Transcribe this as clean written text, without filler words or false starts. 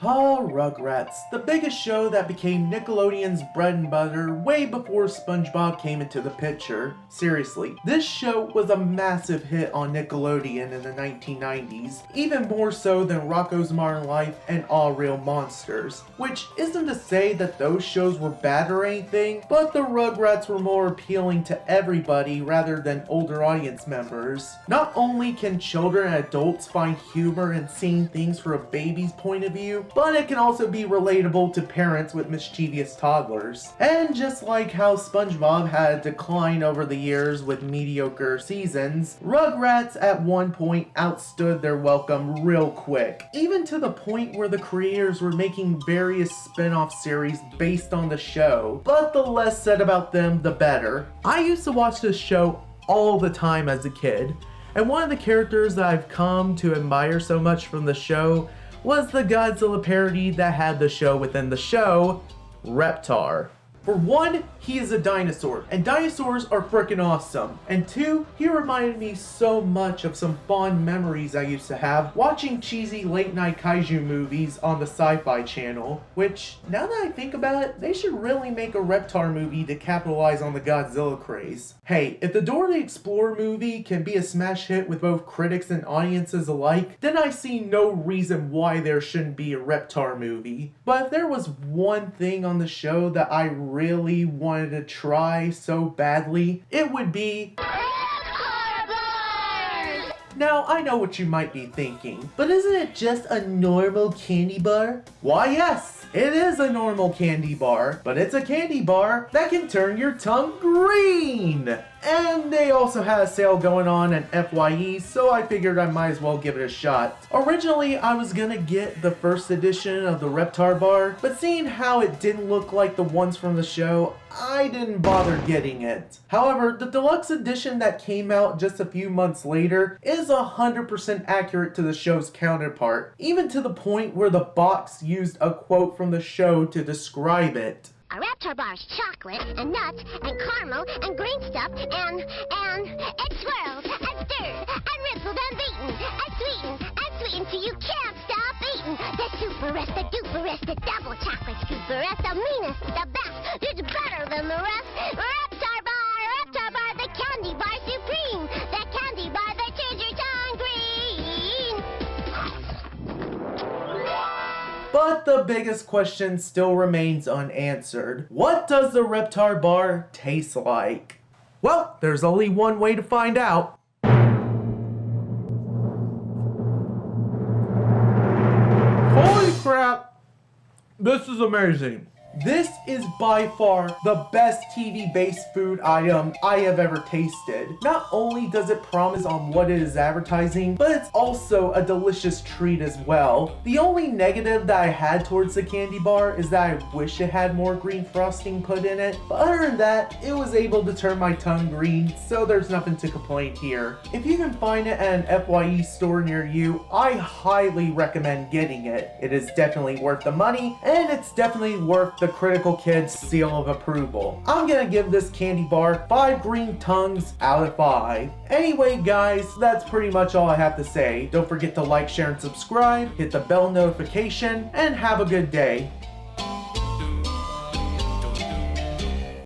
Ah, Rugrats, the biggest show that became Nickelodeon's bread and butter way before SpongeBob came into the picture. Seriously, this show was a massive hit on Nickelodeon in the 1990s, even more so than Rocko's Modern Life and All Real Monsters, which isn't to say that those shows were bad or anything, but the Rugrats were more appealing to everybody rather than older audience members. Not only can children and adults find humor in seeing things from a baby's point of view, but it can also be relatable to parents with mischievous toddlers. And just like how SpongeBob had a decline over the years with mediocre seasons, Rugrats at one point outstood their welcome real quick, even to the point where the creators were making various spin-off series based on the show, but the less said about them, the better. I used to watch this show all the time as a kid, and one of the characters that I've come to admire so much from the show was the Godzilla parody that had the show within the show, Reptar. For one, he is a dinosaur, and dinosaurs are freaking awesome. And two, he reminded me so much of some fond memories I used to have watching cheesy late night kaiju movies on the Sci-Fi Channel, which, now that I think about it, they should really make a Reptar movie to capitalize on the Godzilla craze. Hey, if the Dora the Explorer movie can be a smash hit with both critics and audiences alike, then I see no reason why there shouldn't be a Reptar movie. But if there was one thing on the show that I really wanted to try so badly, it would be Reptar Bar! Now, I know what you might be thinking, but isn't it just a normal candy bar? Why, yes, it is a normal candy bar, but it's a candy bar that can turn your tongue green! And they also had a sale going on at FYE, so I figured I might as well give it a shot. Originally, I was gonna get the first edition of the Reptar Bar, but seeing how it didn't look like the ones from the show, I didn't bother getting it. However, the deluxe edition that came out just a few months later is 100% accurate to the show's counterpart, even to the point where the box used a quote from the show to describe it. A Reptar Bar is chocolate and nuts and caramel and green stuff and it's swirled and stirred and rippled and beaten and sweetened so you can't stop eating. The superest, the duperest, the double chocolate scooperest, the meanest, the best, it's better than the rest. Reptar Bar, the candy bar supreme, the candy bar that turns your tongue green. But the biggest question still remains unanswered. What does the Reptar Bar taste like? Well, there's only one way to find out. Holy crap! This is amazing. This is by far the best TV-based food item I have ever tasted. Not only does it promise on what it is advertising, but it's also a delicious treat as well. The only negative that I had towards the candy bar is that I wish it had more green frosting put in it, but other than that, it was able to turn my tongue green, so there's nothing to complain here. If you can find it at an FYE store near you, I highly recommend getting it. It is definitely worth the money, and it's definitely worth the critical kid's seal of approval. I'm gonna give this candy bar 5 green tongues out of 5. Anyway guys, that's pretty much all I have to say. Don't forget to like, share, and subscribe, hit the bell notification, and have a good day.